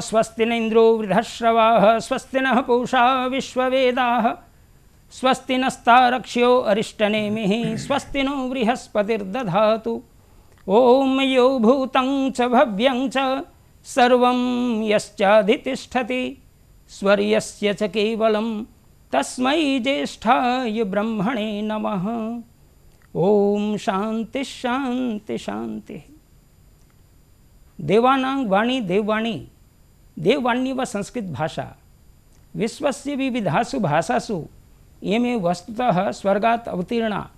स्वस्ति न इन्द्रो वृद्धश्रवाः स्वस्ति नः पूषा विश्ववेदाः स्वस्ति नस्तारक्ष्यो अरिष्टनेमिः स्वस्ति नो बृहस्पतिर्दधातु। ॐ यो भूतं च भव्यं च सर्वं यश्चाधितिष्ठति स्वर्यस्य च केवलं तस्मै ज्येष्ठाय ब्रह्मणे नमः। ओम शांति शांति शांति। देवानां वाणी देववाणी देववाण्यव संस्कृत भाषा विश्वस्य विविधासु भाषासु इमे वस्तुतः स्वर्गात् अवतीर्णा।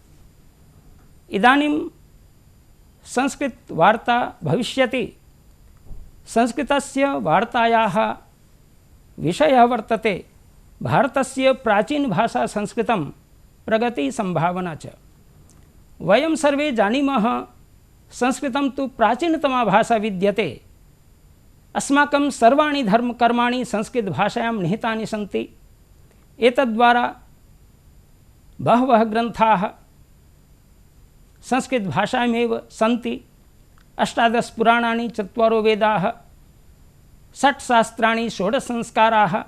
इदानीं संस्कृत वार्ता भविष्यति। संस्कृतस्य वार्तायाः विषयः वर्तते भारतस्य प्राचीन भाषा संस्कृतं प्रगति संभावना च। वयं सर्वे जानीमः संस्कृतं तु प्राचीनतमा भाषा विद्यते। अस्माकं सर्वाणि धर्मकर्माणि संस्कृत भाषायां निहितानि सन्ति। एतद्द्वारा बहवः ग्रन्थाः संस्कृत भाषायामेव सन्ति। 18 पुराणानि 4 वेदाः 6 शास्त्राणि 16 संस्काराः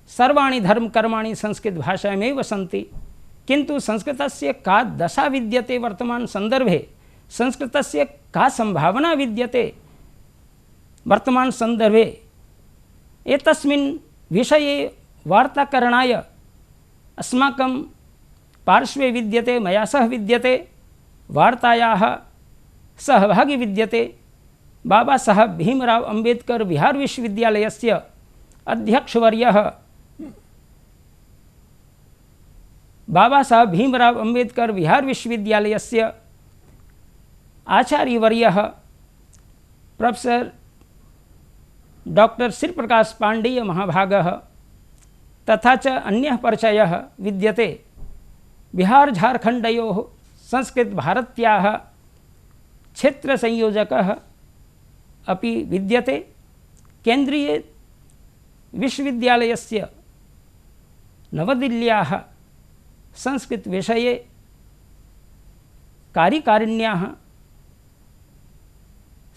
सर्वाणि धर्मकर्माणि संस्कृत भाषायामेव सन्ति। किन्तु संस्कृतस्य का दशा विद्यते वर्तमान संदर्भे, संस्कृतस्य का संभावना विद्यते वर्तमान संदर्भे, एतस्मिन् विषये वार्ताकरणाय अस्माकं पार्श्वे विद्यते, मया सह विद्यते, वार्तायाः सहभागी विद्यते बाबा साहब भीमराव अम्बेडकर बिहार विश्वविद्यालयस्य अध्यक्षवर्यः बाबा साहब भीमराव अम्बेडकर बिहार विश्वविद्यालयस्य आचार्यवर्यः प्रोफेसर डॉक्टर श्रीप्रकाश पाण्डेय महाभागः तथा च अन्यः परिचयः विद्यते। बिहार झारखण्डयोः संस्कृत भारत्याः क्षेत्रसंयोजकः अपि विद्यते। केन्द्रीय विश्वविद्यालयस्य नवदिल्ल्याः संस्कृत विषये कार्यकारिण्याः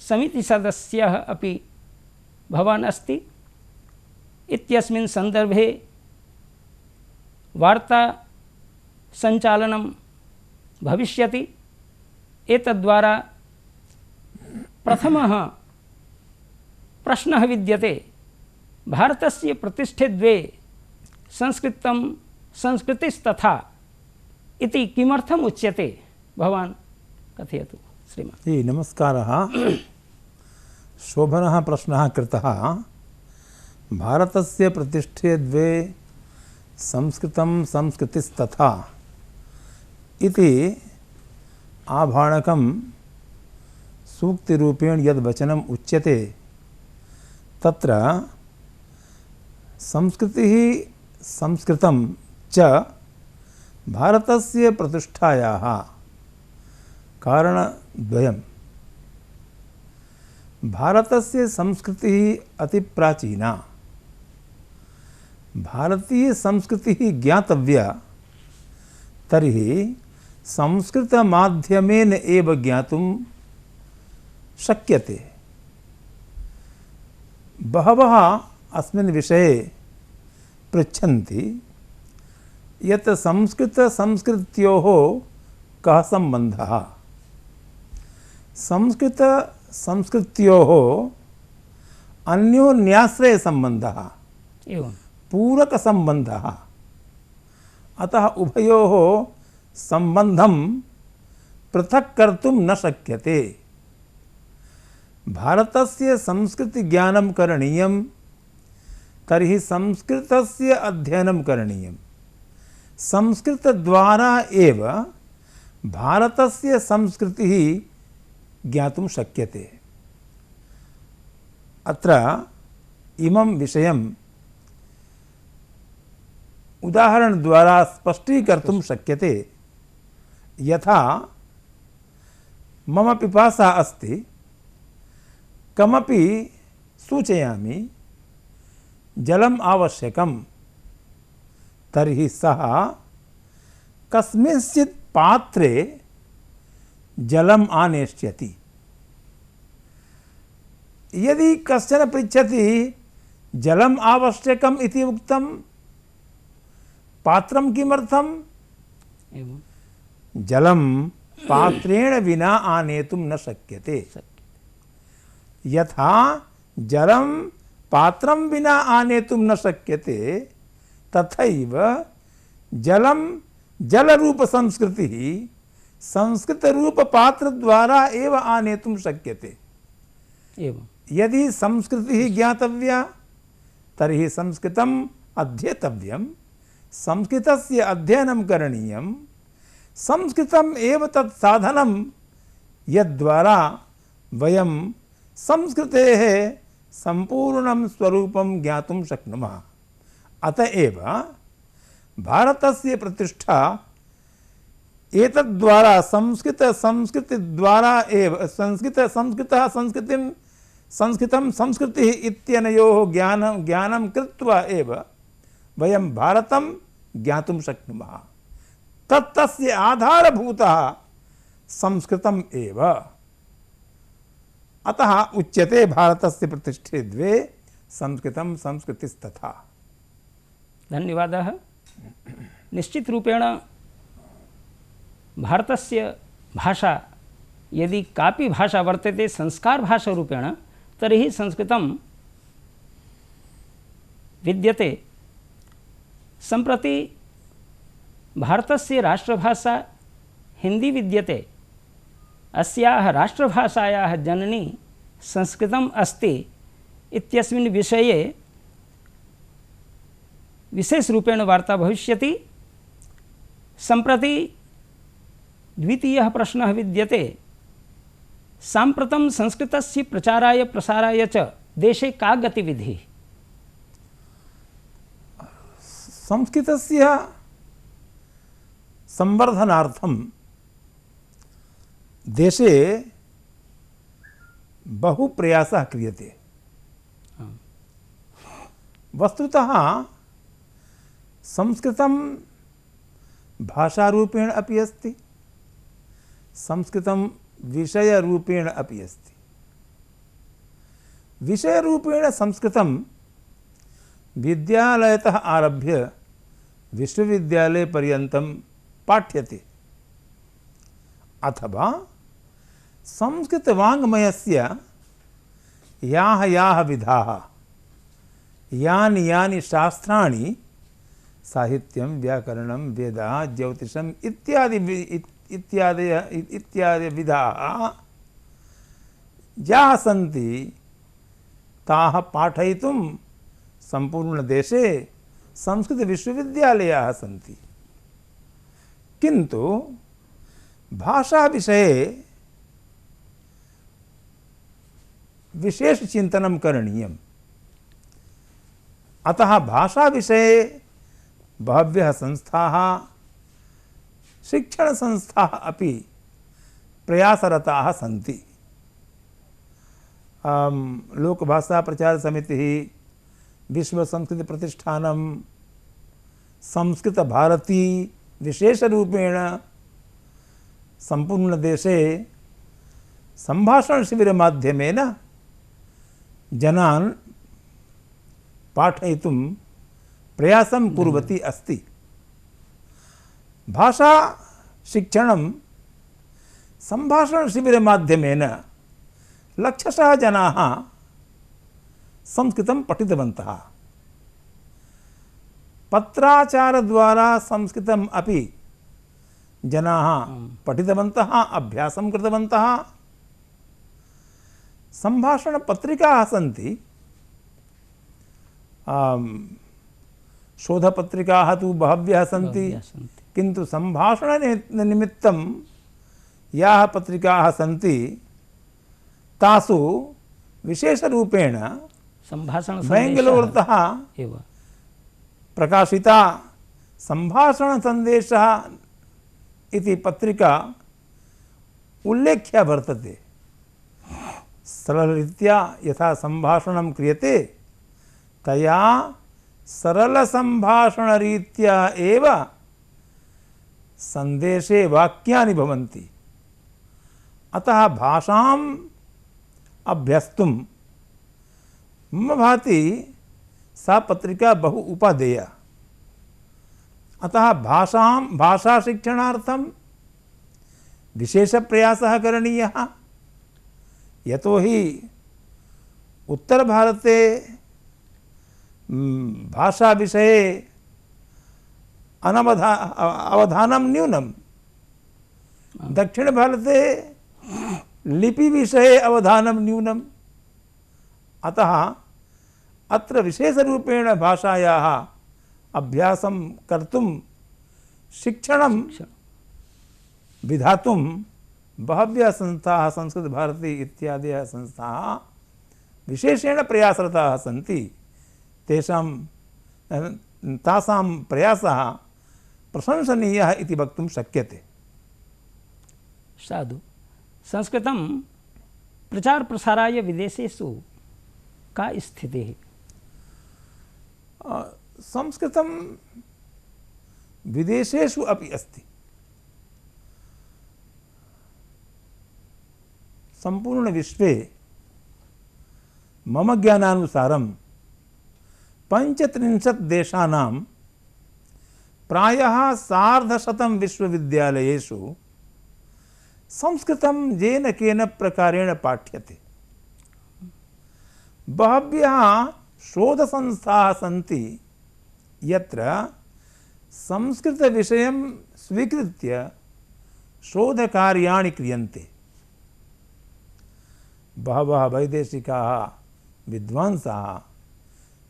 समितिसदस्यः अपि भवान् अस्ति। इत्यस्मिन् सन्दर्भे वार्ता संचालनं भविष्यति। एतद्द्वारा प्रथमः प्रश्नः विद्यते, भारतस्य प्रतिष्ठे द्वे संस्कृतं संस्कृतिस्तथा इति किमर्थम् उच्यते, भवान् कथयतु श्रीमान्। नमस्कारः। शोभनः प्रश्नः कृतः। भारतस्य प्रतिष्ठे द्वे संस्कृतं संस्कृतिस्तथा इति आभाणकं सूक्तिरूपेण यद् वचनम् उच्यते तत्र संस्कृतिः संस्कृतं च भारतस्य प्रतिष्ठायाः कारणद्वयम्। भारतस्य संस्कृतिः अतिप्राचीना। भारतीय संस्कृतिः ज्ञातव्या तर्हि संस्कृतमाध्यमेन एव ज्ञातुं शक्यते। बहवः अस्मिन् विषये पृच्छन्ति यत् संस्कृतसंस्कृत्योः कः सम्बन्धः। संस्कृतसंस्कृत्योः अन्योन्याश्रयसम्बन्धः, पूरकसम्बन्धः। अतः उभयोः सम्बन्धं पृथक् कर्तुं न शक्यते। भारतस्य संस्कृतिज्ञानं करणीयं तर्हि संस्कृतस्य अध्ययनं करणीयं। संस्कृतद्वारा एव भारतस्य संस्कृतिः ज्ञातुं शक्यते। अत्र इमं विषयं उदाहरणद्वारा स्पष्टीकर्तुं शक्यते। यथा मम पिपासा अस्ति, कमपि सूचयामि जलम् आवश्यकं, तर्हि सः कस्मिंश्चित् पात्रे जलम् आनेष्यति। यदि कश्चन पृच्छति जलम आवश्यकम इति उक्तम, पात्रम किमर्थम? एवं जलम पात्रेण विना आनेतुं न शक्यते। यथा जलम पात्रम विना आनेतुं न शक्यते, तथैव जलम जल रूप संस्कृति संस्कृत रूप पात्र द्वारा एव आनेतुं शक्यते। एवं यदि संस्कृति ज्ञातव्या तर्हि संस्कृतम् अध्येतव्यं, संस्कृतस्य अध्ययनं करणीयं, संस्कृतम् एव तत् साधनं यद्द्वारा वयं संस्कृतेः सम्पूर्णं स्वरूपं ज्ञातुं शक्नुमः। अतएव भारतस्य प्रतिष्ठा एतद्द्वारा संस्कृतद्वारा एव संस्कृतं संस्कृतिः इत्यनयोः ज्ञानं कृत्वा एव वयं भारतं ज्ञातुं शक्नुमः। तस्य आधारभूतः संस्कृतम् एव। अतः उच्यते भारतस्य प्रतिष्ठे द्वे, संस्कृतं संस्कृतिस्तथा। धन्यवादः। निश्चित रूपेण भारतस्य भाषा यदि कापि भाषा वर्तते संस्कार भाषा रूपेण, तर्हि संस्कृतं विद्यते। सम्प्रति भारतस्य राष्ट्रभाषा हिंदी विद्यते। अस्याः राष्ट्रभाषायाः जननी संस्कृतम् अस्ति इत्यस्मिन् विषये विशेषरूपेण वार्ता भविष्यति। सम्प्रति द्वितीयः प्रश्नः विद्यते। साम्प्रतं संस्कृतस्य प्रचाराय प्रसाराय च देशे का गतिविधिः? संस्कृतस्य संवर्धनार्थं देशे बहु प्रयासः क्रियते। वस्तुतः संस्कृतं भाषारूपेण अपि अस्ति, संस्कृतं विषयरूपेण अपि अस्ति। विषयरूपेण संस्कृतं विद्यालयतः आरभ्य विश्वविद्यालयपर्यन्तं पाठ्यते। अथवा संस्कृतवाङ्मयस्य याः याः विधाः, यानि शास्त्राणि, साहित्यं, व्याकरणं, वेदाः, ज्योतिषम् इत्यादि विधाः याः सन्ति, ताः पाठयितुं सम्पूर्णदेशे संस्कृतविश्वविद्यालयाः सन्ति। किन्तु भाषाविषये विशेषचिन्तनं करणीयम्। अतः भाषाविषये बहव्यः संस्थाः, शिक्षणसंस्थाः अपि प्रयासरताः सन्ति। लोकभाषाप्रचारसमितिः, विश्वसंस्कृतप्रतिष्ठानं, संस्कृतभारती विशेषरूपेण सम्पूर्णदेशे सम्भाषणशिबिरमाध्यमेन जनान् पाठयितुं प्रयासं कुर्वती अस्ति। भाषा शिक्षणं सम्भाषणशिबिरमाध्यमेन लक्षशः जनाः संस्कृतं पठितवन्तः। पत्राचारद्वारा संस्कृतम् अपि जनाः पठितवन्तः, अभ्यासं कृतवन्तः। सम्भाषणपत्रिकाः सन्ति, शोधपत्रिकाः तु बहव्यः सन्ति, किन्तु सम्भाषणनिमित्तं याः पत्रिकाः सन्ति तासु विशेषरूपेण बेङ्गलूरुतः प्रकाशिता सम्भाषणसन्देशः इति पत्रिका उल्लेख्या वर्तते। सरलरीत्या यथा सम्भाषणं क्रियते तया सरलसम्भाषणरीत्या एव सन्देशे वाक्यानि भवन्ति। अतः भाषाम् अभ्यस्तुं मम भाति सा पत्रिका बहु उपादेया। अतः भाषा शिक्षणार्थं विशेष प्रयासः करणीयः। यतोहि उत्तर भारते भाषा विषये अवधानं न्यूनं, दक्षिण भारते लिपि विषये अवधानं न्यूनम्। अतः अत्र विशेषरूपेण भाषायाः अभ्यासं कर्तुं शिक्षणं विधातुं बहव्यः संस्थाः, संस्कृतभारती इत्यादयः संस्थाः विशेषेण प्रयासरताः सन्ति। तासां प्रयासः प्रशंसनीयः इति वक्तुं शक्यते। साधु। संस्कृतं प्रचार प्रसाराय विदेशेषु का स्थितिः? संस्कृतं विदेशेषु अपि अस्ति। संपूर्ण विश्वे मम ज्ञानानुसारं 35 देशानां प्रायः 150 विश्वविद्यालयेषु संस्कृतं येन केन प्रकारेण पाठ्यते। बहव्यः शोधसंस्थाः सन्ति यत्र संस्कृतविषयं स्वीकृत्य शोधकार्याणि क्रियन्ते। बहवः वैदेशिकाः विद्वांसः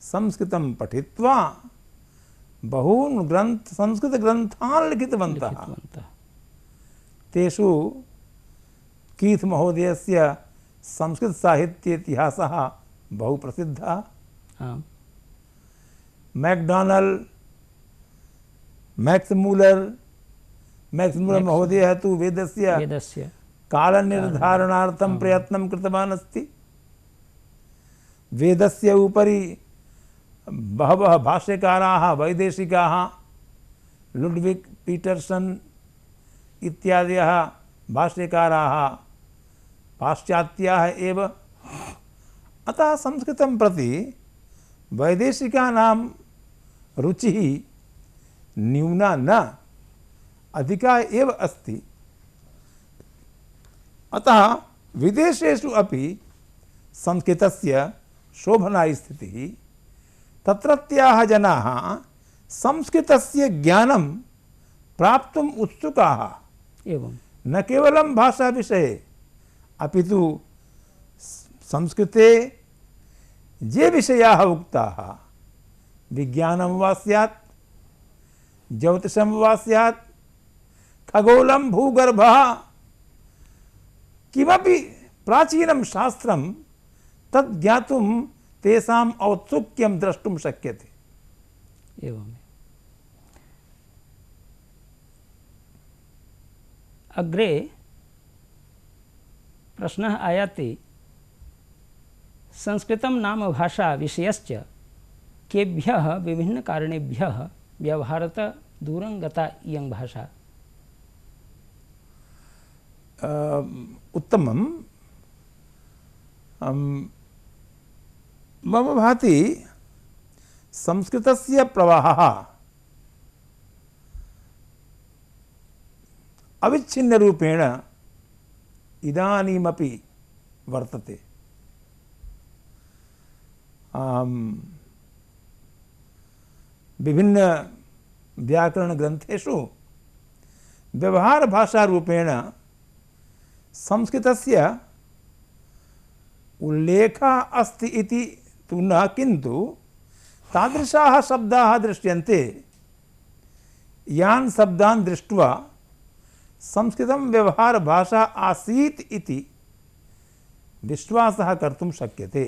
संस्कृतं पठित्वा बहून् संस्कृतग्रन्थान् लिखितवन्तः। तेषु कीथ महोदयस्य संस्कृतसाहित्य इतिहासः बहु प्रसिद्धः। मैक्स मूलर महोदयः तु वेदस्य कालनिर्धारणार्थं प्रयत्नं कृतवान् अस्ति। वेदस्य उपरि बहवः भाष्यकाराः वैदेशिकाः, लुड्विग् पीटर्सन् इत्यादयः भाष्यकाराः पाश्चात्याः एव। अतः संस्कृतं प्रति वैदेशिकानां रुचिः न्यूना न अधिका एव अस्ति। अतः विदेशेषु अपि संस्कृतस्य शोभना स्थितिः। तत्रत्याः जनाः संस्कृतस्य ज्ञानं प्राप्तुम् उत्सुकाः। एवं न केवलं भाषा विषये अपितु संस्कृते ये विषयाः उक्ताः, विज्ञानं वा स्यात्, ज्योतिषं वा स्यात्, खगोलं, भूगर्भः, किमपि प्राचीनं शास्त्रं तत् ज्ञातुं तेषाम् औत्सुक्यं द्रष्टुं शक्यते। एवम्। अग्रे प्रश्नः आयाति, संस्कृतं नाम भाषा विषयश्च केभ्यः विभिन्नकारणेभ्यः व्यवहारतः दूरं गता इयं भाषा? उत्तमं। मम भाति संस्कृतस्य प्रवाहः अविच्छिन्नरूपेण इदानीमपि वर्तते। विभिन्न व्याकरणग्रन्थेषु व्यवहारभाषारूपेण संस्कृतस्य उल्लेखः अस्ति इति तु न, किन्तु तादृशाः शब्दाः दृश्यन्ते यान् शब्दान् दृष्ट्वा संस्कृतं व्यवहारभाषा आसीत् इति विश्वासः कर्तुं शक्यते।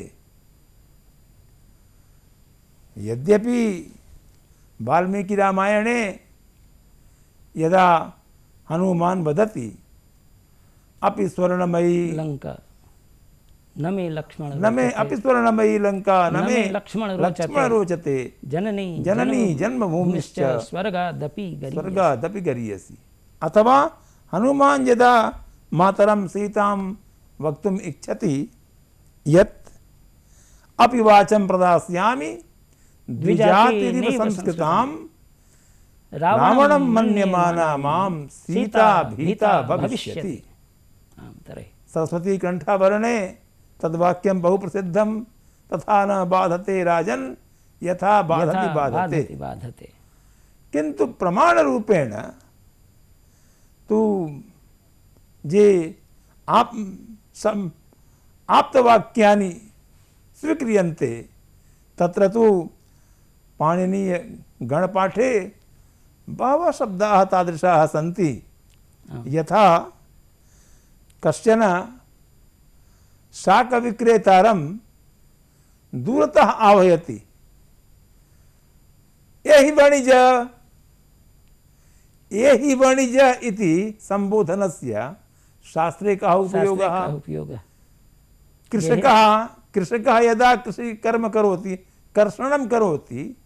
यद्यपि वाल्मीकिरामायणे यदा हनुमान् वदति अपि स्वर्णमयी लंका न मे लक्ष्मण न मे अपि स्वर्णमयी लंका न मे लक्ष्मण रोचते जननी जन्मभूमिश्च स्वर्गादपि गरीयसी। अथवा हनुमान् यदा मातरं सीतां वक्तुम् इच्छति यत् अपि वाचं प्रदास्यामि द्विजातिरिव संस्कृताम् रावणं मन्यमाना मां सीता भीता भविष्यति। सरस्वती कंठाभरणे तद्वाक्यं बहु प्रसिद्धं, तथा न बाधते राजन् यथा बाधति बाधते। किंतु प्रमाण रूपेण तु जे आप्तवाक्यानि स्वीक्रियन्ते तत्र तु पाणिनीय गणपाठे बहवः शब्दाः तादृशाः सन्ति। यथा कश्चन शाकविक्रेतारं दूरतः आह्वयति, एहि वणिज इति संबोधनस्य शास्त्रे कः उपयोगः? कृषकः यदा कृषिकर्म करोति, कर्षणं करोति,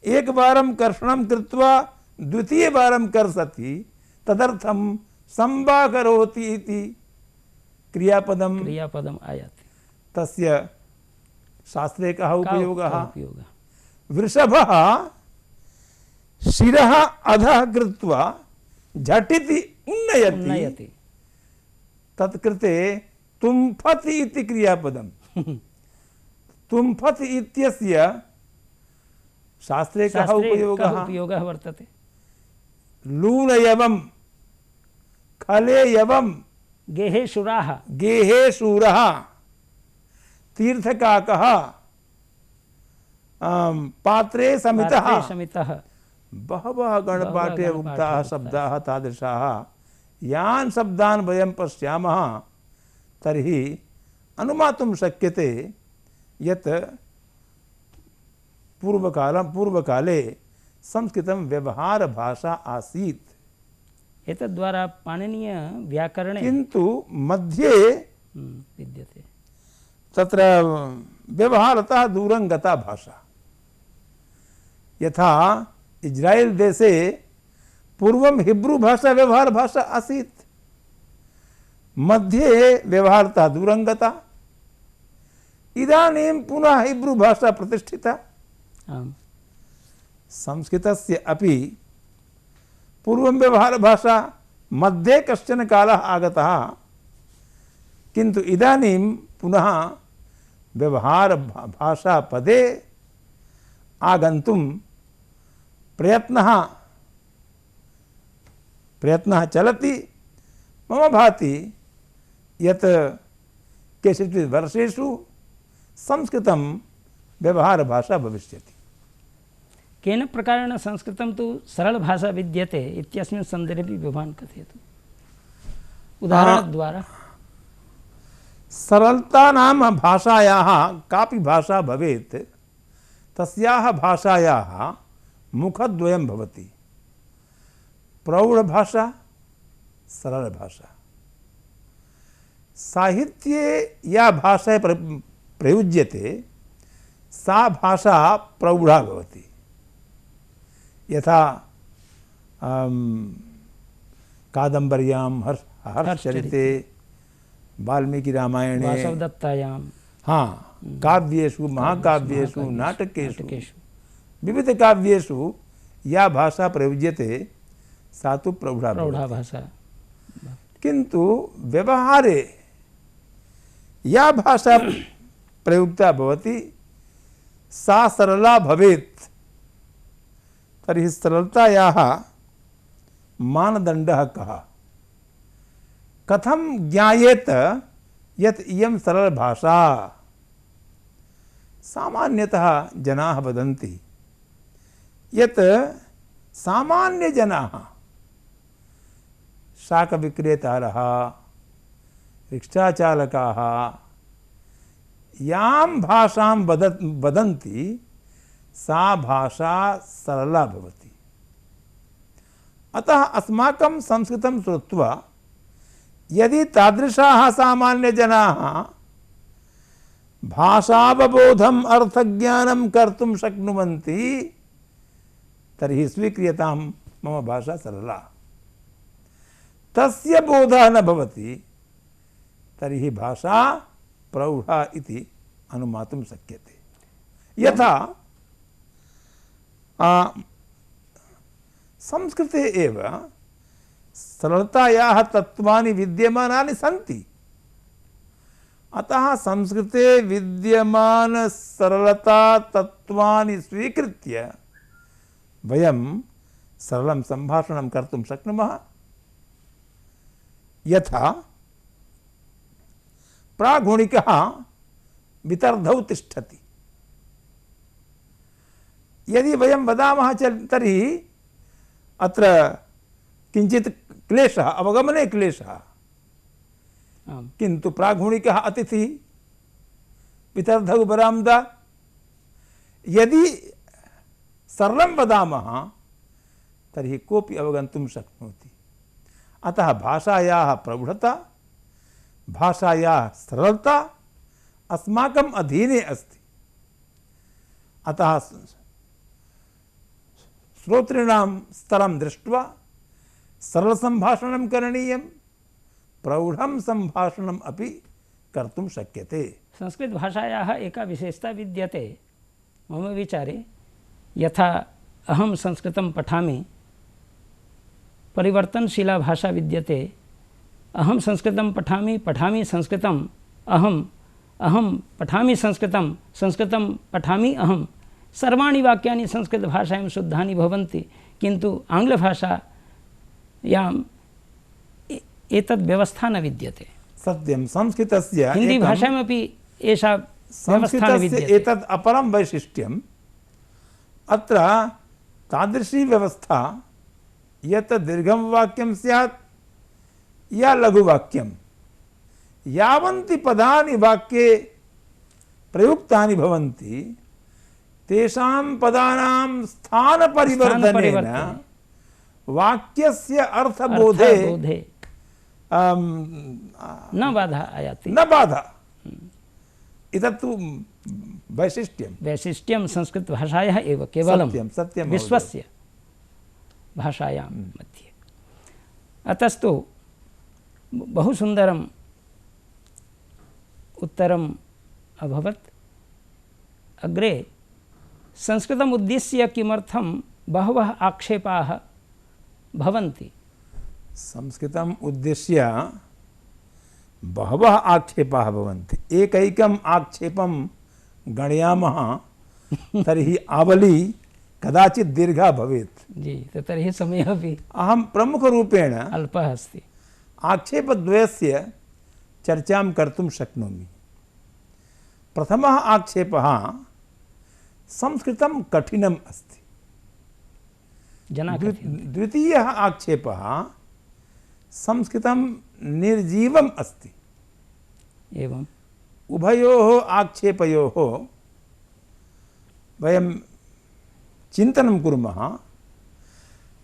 एकवारं कर्षणं कृत्वा द्वितीयवारं कर्षति, तदर्थं संवाकरोति इति क्रियापदम् आयाति। तस्य शास्त्रे कः उपयोगः? वृषभः शिरः अधः कृत्वा झटिति उन्नयति, तत्कृते तुम्फति इति क्रियापदम्। तुम्फति इत्यस्य शास्त्रे कः उपयोगः वर्तते? लूनयवम्, खलेयवम्, गेहे शूरः, तीर्थकाकः, पात्रे समितः। बहवः गणपाठे उक्ताः शब्दाः तादृशाः। यान् शब्दान् वयं पश्यामः तर्हि अनुमातुं शक्यते यत् पूर्वकाले संस्कृतं व्यवहारभाषा आसीत्। एतद्द्वारा पाणिनीय व्याकरणे किन्तु मध्ये विद्यते तत्र व्यवहारतः दूरं गता भाषा। यथा इज्रायेल देशे पूर्वं हिब्रू भाषा व्यवहार भाषा आसीत्, मध्ये व्यवहारतः दूरं गता, इदानीं पुनः हिब्रू भाषा प्रतिष्ठिता। संस्कृतस्य अपि पूर्वं व्यवहार भाषा, मध्ये कश्चन कालः आगतः, किन्तु इदानीं पुनः व्यवहार भाषा पदे आगन्तुं प्रयत्नः चलति। मम भाति यत् केषुचित् वर्षेषु संस्कृतं व्यवहारभाषा भविष्यति। केन प्रकारेण संस्कृतं तु सरलभाषा विद्यते इत्यस्मिन् सन्दर्भे भवान् कथयतु उदाहरणद्वारा। सरलता नाम भाषायाः कापि भाषा भवेत्, तस्याः भाषायाः मुखद्वयं भवति, प्रौढभाषा, सरलभाषा। साहित्ये या भाषा प्रयुज्यते सा भाषा प्रौढा भवति। यथा कादम्बर्यां हर्षचरिते, वाल्मीकि रामायणे, वासवदत्तायां, काव्येषु, महाकाव्येषु, नाटकेषु, विविध काव्येषु या भाषा प्रयुज्यते सा तु प्रौढा भाषा। किन्तु व्यवहारे या भाषा प्रयुक्ता भवति सा सरला भवेत्। तर्हि सरलतायाः मानदण्डः कः? कथं ज्ञायेत यत् इयं सरल भाषा? सामान्यतः जनाः वदन्ति यत् सामान्यजनाः, शाकविक्रेतारः, रिक्षाचालकाः यां भाषां वदन्ति सा भाषा सरला भवति। अतः अस्माकं संस्कृतं श्रुत्वा यदि तादृशाः सामान्यजनाः भाषावबोधम् अर्थज्ञानं कर्तुं शक्नुवन्ति तर्हि स्वीक्रियतां मम भाषा सरला। तस्य बोधः न भवति तर्हि भाषा प्रौढा इति अनुमातुं शक्यते। यथा संस्कृते एव सरलतायाः तत्त्वानि विद्यमानानि सन्ति। अतः संस्कृते विद्यमान सरलता तत्त्वानि स्वीकृत्य वयं सरलं सम्भाषणं कर्तुं शक्नुमः। यथा प्रागुणिकः वितर्धौ तिष्ठति। यदि वयं वदामः तर्हि अत्र किञ्चित् क्लेशः, अवगमने क्लेशः। किन्तु प्रागुणिकः अतिथिः वितर्धौ बरामदा। यदि सरलं वदामः तर्हि कोऽपि अवगन्तुं शक्नोति। अतः भाषायाः प्रौढता, भाषायाः सरलता अस्माकम् अधीने अस्ति। अतः श्रोतॄणां स्तरं दृष्ट्वा सरलसम्भाषणं करणीयं, प्रौढं सम्भाषणम् अपि कर्तुं शक्यते। संस्कृतभाषायाः एका विशेषता विद्यते मम विचारे। यथा अहं संस्कृतं पठामि, परिवर्तनशीला भाषा विद्यते। अहं संस्कृतं पठामि संस्कृतम् अहं पठामि संस्कृतं पठामि अहं। सर्वाणि वाक्यानि संस्कृतभाषायां शुद्धानि भवन्ति, किन्तु आङ्ग्लभाषायाम् एतद् व्यवस्था न विद्यते। सत्यं, संस्कृतस्य हिन्दीभाषायामपि एषा व्यवस्था न विद्यते। एतद् अपरं वैशिष्ट्यम्। अत्र तादृशी व्यवस्था यत् दीर्घं वाक्यं स्यात् या लघुवाक्यं, यावन्ति पदानि वाक्ये प्रयुक्तानि भवन्ति तेषां पदानां स्थानपरिवर्तनेन वाक्यस्य अर्थबोधे न बाधा आयाति। न बाधा। इदत्तु वैशिष्ट्यं संस्कृतभाषायाः एव केवलं सत्यं विश्वस्य भाषायां मध्ये। अतस्तु बहु सुन्दरम् उत्तरम् अभवत्। अग्रे संस्कृतम् उद्दिश्य किमर्थं बहवः आक्षेपाः भवन्ति? संस्कृतम् उद्दिश्य बहवः आक्षेपाः भवन्ति। एकैकम् आक्षेपं गणयामः तर्हि आवली कदाचित् दीर्घा भवेत्। जी, तर्हि समयः अपि अहं प्रमुखरूपेण अल्पः अस्ति। आक्षेपद्वयस्य चर्चां कर्तुं शक्नोमि। प्रथमः आक्षेपः, संस्कृतं कठिनम् अस्ति। द्वितीयः आक्षेपः, संस्कृतं निर्जीवम् अस्ति। एवम् उभयोः आक्षेपयोः वयं चिन्तनं कुर्मः।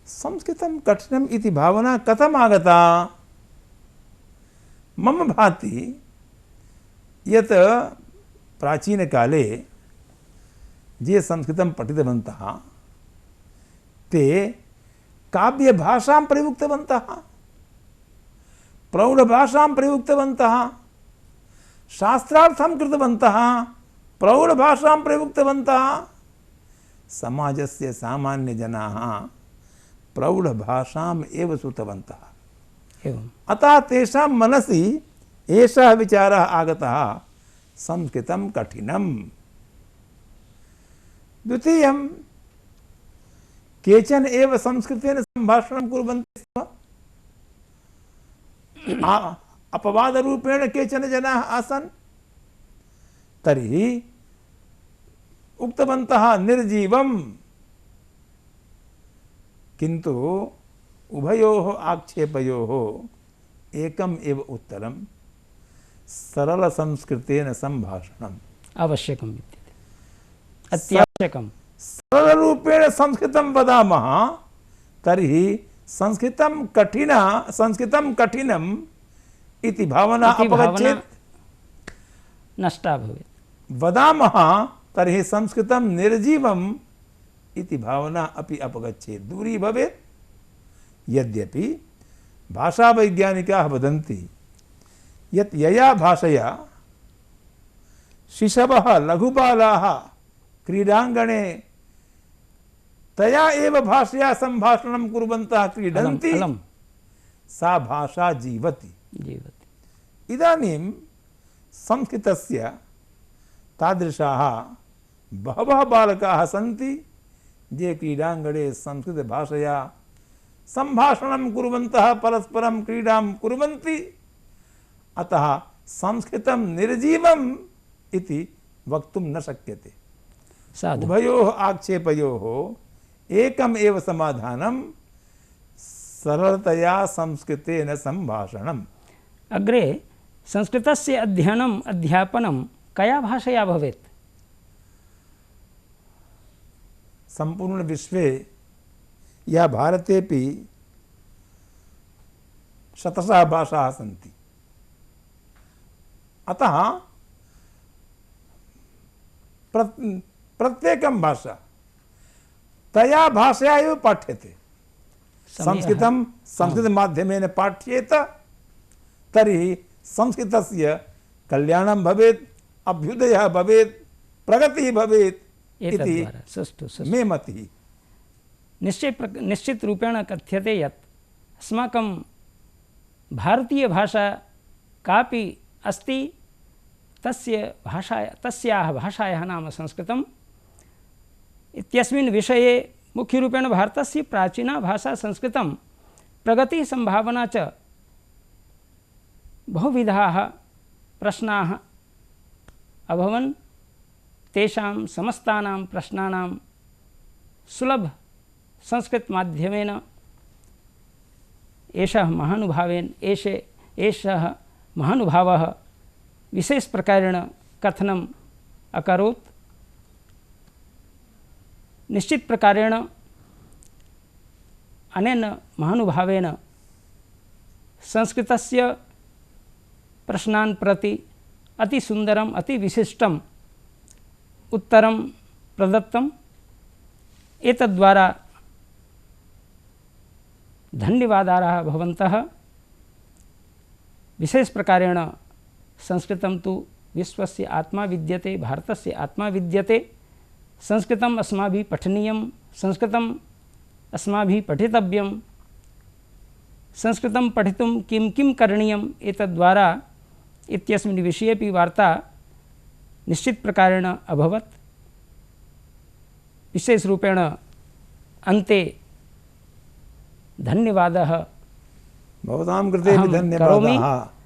संस्कृतं कठिनम् इति भावना कथम् आगता? मम भाति यत् प्राचीनकाले ये संस्कृतं पठितवन्तः ते काव्यभाषां प्रयुक्तवन्तः, प्रौढभाषां प्रयुक्तवन्तः, शास्त्रार्थं कृतवन्तः, प्रौढभाषां प्रयुक्तवन्तः। समाजस्य सामान्यजनाः प्रौढभाषाम् एव श्रुतवन्तः। अतः तेषां मनसि एषः विचारः आगतः, संस्कृतं कठिनम्। द्वितीयं, केचन एव संस्कृतेन सम्भाषणं कुर्वन्ति स्म। अपवादरूपेण केचन जनाः आसन्। तर्हि उक्तवन्तः निर्जीवम्। किन्तु उभयोः आक्षेपयोः एकम् एव उत्तरं, सरलसंस्कृतेन सम्भाषणम् आवश्यकं विद्यते, अत्यावश्यकं। सरलरूपेण संस्कृतं वदामः तर्हि संस्कृतं कठिनम् इति भावना अपगच्छेत्, नष्टा भवेत्। वदामः तर्हि संस्कृतं निर्जीवम् इति भावना अपि अपगच्छेत्, दूरी भवेत्। यद्यपि भाषावैज्ञानिकाः वदन्ति यत् यया भाषया शिशवः लघुबालाः क्रीडाङ्गणे तया एव भाषया सम्भाषणं कुर्वन्तः क्रीडन्ति अलम् सा भाषा जीवति। जीवति। इदानीं संस्कृतस्य तादृशाः बहवः बालकाः सन्ति ये क्रीडाङ्गणे संस्कृतभाषया सम्भाषणं कुर्वन्तः परस्परं क्रीडां कुर्वन्ति। अतः संस्कृतं निर्जीवम् इति वक्तुं न शक्यते। साधु। उभयोः आक्षेपयोः एकम् एव समाधानं, सरलतया संस्कृतेन सम्भाषणम्। अग्रे संस्कृतस्य अध्ययनम् अध्यापनं कया भाषया भवेत्? संपूर्ण विश्वे या भारतेपि शतशः भाषाः सन्ति। अतः प्रत्येकं भाषा तया भाषया एव पाठ्यते। संस्कृतं संस्कृतमाध्यमेन पाठ्येत तर्हि संस्कृतस्य कल्याणं भवेत्, अभ्युदयः भवेत्, प्रगतिः भवेत् इति मे मतिः। निश्चितरूपेण कथ्यते यत् अस्माकं भारतीयभाषा कापि अस्ति, तस्याः भाषायाः नाम संस्कृतम्। इत्यस्मिन् विषये मुख्यरूपेण भारतस्य प्राचीना भाषा संस्कृतं, प्रगतिः सम्भावना च बहुविधाः प्रश्नाः अभवन्। तेषां समस्तानां प्रश्नानां सुलभ संस्कृतमाध्यमेन एषः महानुभावः विशेषप्रकारेण कथनम् अकरोत्। निश्चितप्रकारेण अनेन महानुभावेन संस्कृतस्य प्रश्नान् प्रति अतिसुन्दरम् अतिविशिष्टम् उत्तरं प्रदत्तम्। एतद्द्वारा धन्यवादाः भवन्तः। विशेषप्रकारेण संस्कृतं तु विश्वस्य आत्मा विद्यते, भारतस्य आत्मा विद्यते। संस्कृतम् अस्माभिः पठनीयं, संस्कृतम् अस्माभिः पठितव्यं। संस्कृतं पठितुं किं किं करणीयम् एतद्द्वारा इत्यस्मिन् विषयेपि वार्ता निश्चितप्रकारेण अभवत्। विशेषरूपेण अन्ते धन्यवादः भवतां कृते धन्यवादाः।